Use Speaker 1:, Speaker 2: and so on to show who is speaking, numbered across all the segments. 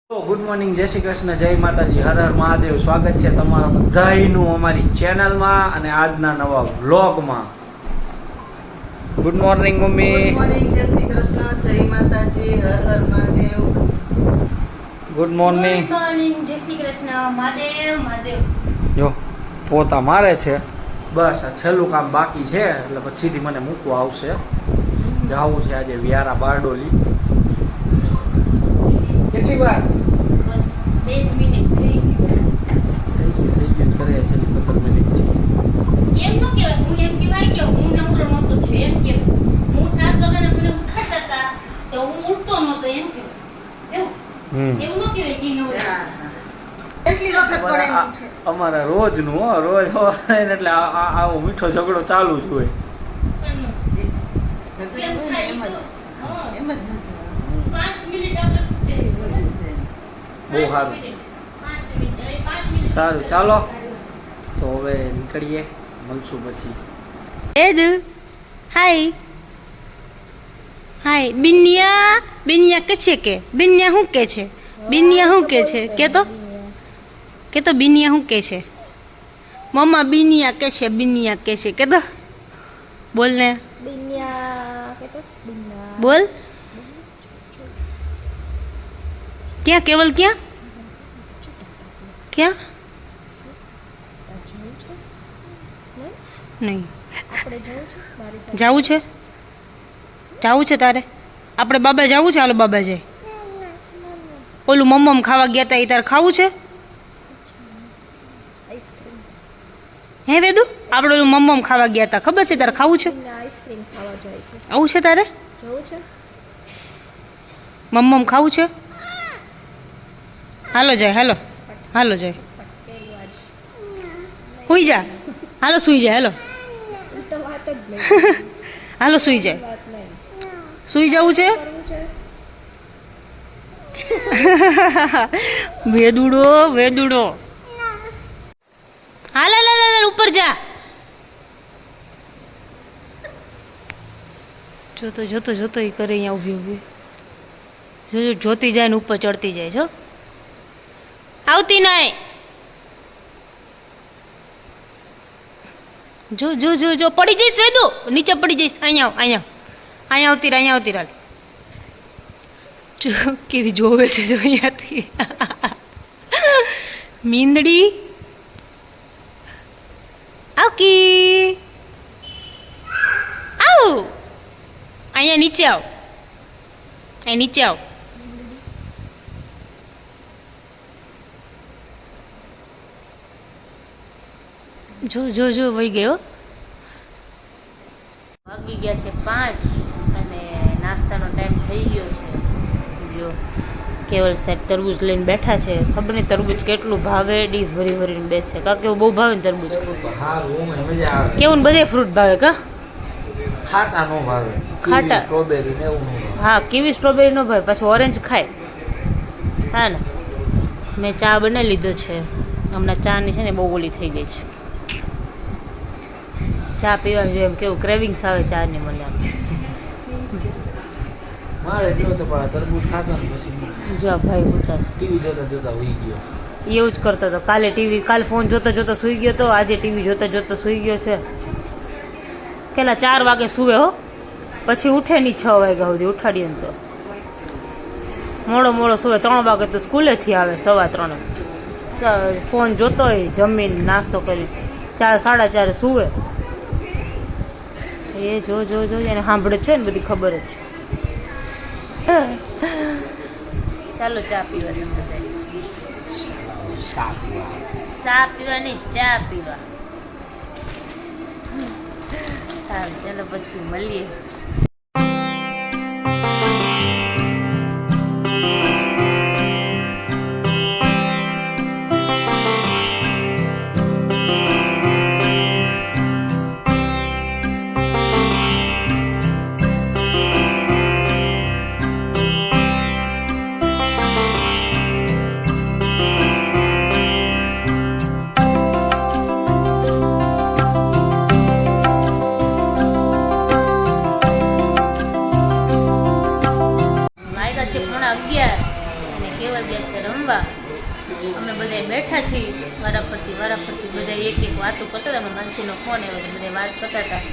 Speaker 1: Good morning, જય શ્રી કૃષ્ણ, જય માતાજી, હર હર મહાદેવ. સ્વાગત છે તમારા બધાનું અમારી ચેનલમાં અને આજના નવા વ્લોગમાં. Good morning mummy.
Speaker 2: Good morning, જય શ્રી કૃષ્ણ, જય માતાજી, હર હર Mahadev.
Speaker 1: Good morning.
Speaker 3: Good morning, જય શ્રી કૃષ્ણ, મહાદેવ મહાદેવ.
Speaker 1: જો પોતા મારે છે. બસ આ છેલ્લું કામ બાકી છે એટલે પછીથી મને મૂકવા આવશે. જવું છે આજે વ્યારા બારડોલી. કેટલી વાર
Speaker 3: બસ 2 મિનિટ થઈ
Speaker 1: થઈ ગયું કરે છે 15 મિનિટ છે.
Speaker 3: એમ ન કહેવાય, હું એમ કહેવાય કે હું નવરો નહોતો થયો એમ કે હું 7 વાગ્યાના મને ઉઠાડતા હતા તો હું ઉઠતો નહોતો એમ કે એવું ન કહેવાય કે નવરો.
Speaker 2: કેટલી વખત પડે એમ ઉઠે?
Speaker 1: અમારા રોજનું રોજ હોય ને એટલે આવો મીઠો ઝઘડો ચાલુ જ હોય.
Speaker 2: ઝઘડો હોય ને એમ જ
Speaker 3: હા,
Speaker 2: એમ જ મજા
Speaker 3: 5 મિનિટ આપણે
Speaker 1: બહુ સારું.
Speaker 3: 5 મિનિટ 5 મિનિટ
Speaker 1: સારું ચાલો તો હવે નીકળીએ, મળશું પછી.
Speaker 3: એદ હાય હાય બિનિયા બિનિયા કે છે કે બિનિયા શું કે છે? બિનિયા શું કે છે? કે તો બિનિયા શું કે છે? મમ્મા બિનિયા કે છે, બિનિયા કે છે, કે તો બોલ ને,
Speaker 4: બિન્યા કે તો બિન્યા
Speaker 3: બોલ. ક્યાં કેવલ ક્યાં ક્યાં? નહીં
Speaker 4: આપણે જવું છે મારી સાથે
Speaker 3: જાવું છે? જાવું છે તારે? આપણે બાબા જાવું છે? હાલો બાબા જાય. ઓલું મમ્મમ ખાવા ગયા હતા એ તારે ખાવું છે?
Speaker 4: આઈસ્ક્રીમ
Speaker 3: હે વેદુ, આપણે ઓલું મમ્મમ ખાવા ગયા હતા ખબર છે, તારે ખાવું છે?
Speaker 4: બિન્યા આઈસ્ક્રીમ ખાવા જાય છે.
Speaker 3: આવું છે તારે?
Speaker 4: જવું છે?
Speaker 3: મમ્મમ ખાવું છે? હાલો જાય, હાલો હાલો જાય.
Speaker 4: પટેલું આજ
Speaker 3: સુઈ જા, હાલો સુઈ જાય, હાલો
Speaker 4: એ તો વાત જ નહીં.
Speaker 3: હાલો સુઈ જાય.
Speaker 4: વાત નહીં
Speaker 3: સુઈ જવું છે?
Speaker 4: કરવું છે.
Speaker 3: વેદુડો વેદુડો, હાલ હાલ હાલ હાલ, ઉપર જા. જોતો જોતો જોતો એ કરે અહીંયા ઊભી ઊભી. જોજો જોતી જાય ને ઉપર ચડતી જાય છો. આવતી નહીં. જો જો જો જો પડી જઈશ વેદુ, નીચે પડી જઈશ. અહીંયા આવ, અહીંયા અહીંયા આવતી રહે, અહીંયા આવતી રહે. જો કેવી જોવે છે જો અહીંયાથી. મીંદડી આવકી આવ, અહીંયા નીચે આવ, અહીં નીચે આવ. જો જો જો વહી ગયો. વાગી ગયા છે 5 અને નાસ્તાનો ટાઈમ થઈ ગયો છે. જો કેવલ સાહેબ તરબૂચ લઈને બેઠા છે. ખબર નહીં તરબૂચ કેટલું ભાવે, ડીશ ભરી ભરીને બેસે. કા કેવું બહુ ભાવે ને તરબૂચ?
Speaker 1: મજા આવે.
Speaker 3: કેવું બધે ફ્રૂટ ભાવે કા?
Speaker 1: ખાટા નો ભાવે.
Speaker 3: ખાટા.
Speaker 1: સ્ટ્રોબેરી ને એવું નો ભાવે.
Speaker 3: હા, કીવી સ્ટ્રોબેરી નો ભાવે, પછી ઓરેન્જ ખાય. હા ને, મેં ચા બનાવી લીધો છે. હમણાં ચાની છે ને બહુ ઓલી થઈ ગઈ છે. ચા પીવાનું જોઈએ એમ કેવું ક્રેવિંગ્સ આવે ચાની મને આમ.
Speaker 1: મારે જો તો પણ તરબૂચ ખાતો ને પછી
Speaker 3: જો આ ભાઈ ઉતા છે.
Speaker 1: ટીવી જોતા જોતા હોઈ ગયો.
Speaker 3: એવું જ કરતો હતો કાલે ફોન જોતો જોતો સૂઈ ગયો તો, આજે ટીવી જોતા જોતા સૂઈ ગયો છે. કેટલા 4 વાગે સૂવે હો, પછી ઉઠે નહીં 6 વાગ્યા સુધી. ઉઠાડીએ ને તો મોડો મોડો સૂવે. 3 વાગે તો સ્કૂલેથી આવે, 3:15. ફોન જોતો હોય, જમીને નાસ્તો કરી 4 સાડા 4 સૂવે. એ જો જો જો એને સાંભળે છે ને બધી ખબર જ છે. ચાલો ચા પીવા બધા. ચા પીવા નહીં, ચા પીવા. સારું ચાલો પછી મળીએ. છે રમવા. અમે બધા બેઠા છીએ વારાફરતી બધા એક વાતો કરતા હતા. માનસીનો ફોન આવ્યો તો બધા વાત કરતા હતા.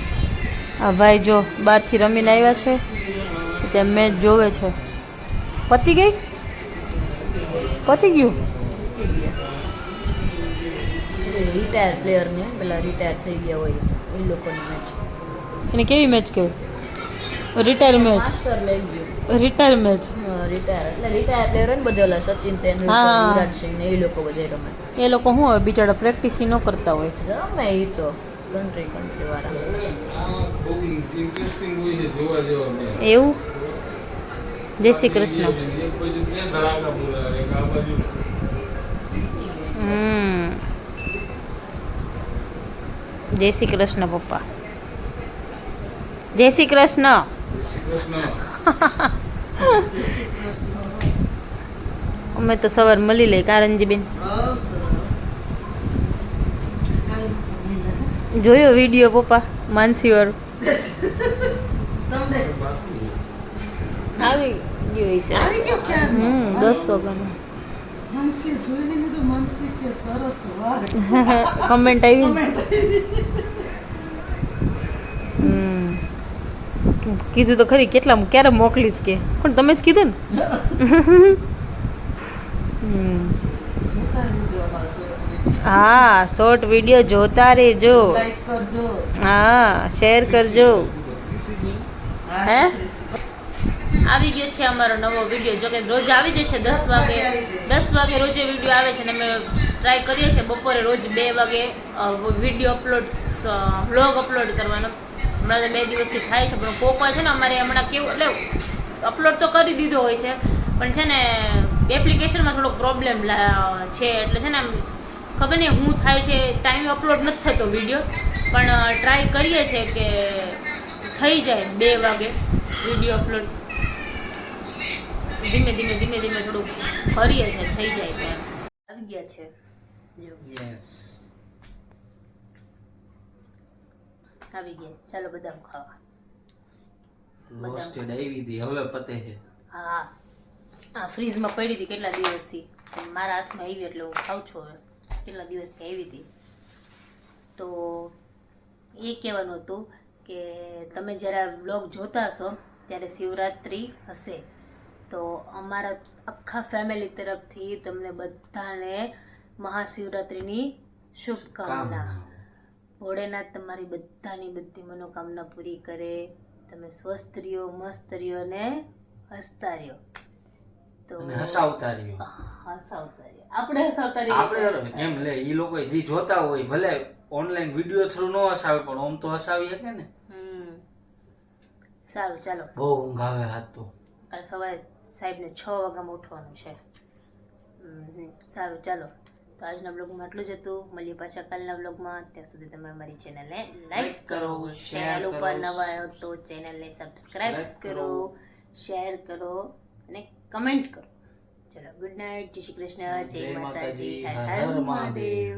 Speaker 3: આ ભાઈ જો બહારથી રમીને આવ્યા છે, ત્યાં મેચ જોવે છે. પતી ગયું
Speaker 2: રિટાયર પ્લેયર ને પેલા રિટાયર થઈ ગયા હોય એ લોકોની મેચ.
Speaker 3: એને કેવી મેચ કહેવાય? Retire match.
Speaker 2: માસ્ટર લઈ ગયું
Speaker 3: રિટાયર મેચ.
Speaker 2: રિટાયર એટલે રિટાયર પ્લેયર હોય ને બધા ઓલા સચિન તેંડુલકર,
Speaker 3: હા.
Speaker 2: યુવરાજ સિંહ ને એ લોકો બધા રમે.
Speaker 3: એ લોકો શું હોય બિચારા પ્રેક્ટિસ ન કરતા હોય.
Speaker 2: રમે એ તો કન્ટ્રી વાળા.
Speaker 3: એવું. જય શ્રી કૃષ્ણ. જય શ્રી કૃષ્ણ પપ્પા. જય શ્રી કૃષ્ણ. અમે તો સવાર મળી લઈ કારણજીબેન. જોયો વિડીયો પપ્પા માનસી વાળો? આવી ગયો હશે. 10 વાગ્યાનો કમેન્ટ આવી. કીધું તો ખરી કેટલા ક્યારે મોકલીશ કે પણ તમે જ કીધું ને. હા શોર્ટ વિડીયો જોતા રહેજો. હા શેર કરજો. હે આવી ગયો છે અમારો નવો વિડીયો. જો કે રોજ આવી જાય છે 10 વાગે રોજે વિડીયો આવે છે ને અમે ટ્રાય કરીએ છીએ બપોરે રોજ 2 વાગે વિડીયો અપલોડ વ્લોગ અપલોડ કરવાનો. હમણાં તો 2 દિવસથી થાય છે પણ કોકવાર છે ને અમારે હમણાં કેવું એટલે અપલોડ તો કરી દીધો હોય છે પણ છે ને એપ્લિકેશનમાં થોડોક પ્રોબ્લેમ છે એટલે છે ને આમ ખબર નહીં શું થાય છે ટાઈમ અપલોડ નથી થતો વિડીયો પણ ટ્રાય કરીએ છીએ કે થઈ જાય 2 વાગે વિડીયો અપલોડ. ધીમે ધીમે થોડુંક કરીએ છીએ થઈ જાય તો એમ. આવી ગયા છે આવી ગયા. ચાલો બદામ ખાવા.
Speaker 1: રોસ્ટેડ આવી હતી હવે પતે છે.
Speaker 3: હા આ ફ્રીજમાં પડી હતી કેટલા દિવસથી. મારા હાથમાં આવી એટલે હું ખાઉં છું હવે. કેટલા દિવસથી આવી હતી. તો એ કહેવાનું હતું કે તમે જ્યારે આ વ્લોગ જોતા હશો ત્યારે શિવરાત્રિ હશે તો અમારા આખા ફેમિલી તરફથી તમને બધાને મહાશિવરાત્રિની શુભકામના. ભોળેનાથ તમારી બધી મનોકામના પૂરી કરે. તમે સ્વસ્થ રહ્યો, મસ્ત રહ્યો અને હસતા રહ્યો. તો
Speaker 1: હસાવતા રહ્યો.
Speaker 3: આપણે હસાવતા રહીએ.
Speaker 1: આપણે એમ લે ઈ લોકો જે જોતા હોય ભલે ઓનલાઈન વિડિયો થ્રુ નો હસાવે પણ આમ તો હસાવી શકે ને.
Speaker 3: સારું ચાલો.
Speaker 1: બહુ ઊંઘ આવે હાથ તો.
Speaker 3: કાલ સવારે સાહેબને 6 વાગ્યામાં ઉઠવાનું છે. સારું ચાલો તો આજના બ્લોગમાં આટલું જ હતું. મળીએ પાછા કાલના બ્લોગમાં. ત્યાં સુધી તમે અમારી ચેનલને લાઈક કરો, ચેનલ ઉપર નવા આવ્યો તો ચેનલને સબસ્ક્રાઇબ કરો, શેર કરો અને કમેન્ટ કરો. ચલો ગુડ નાઇટ. જય શ્રી કૃષ્ણ. જય માતાજી. હર હર મહાદેવ.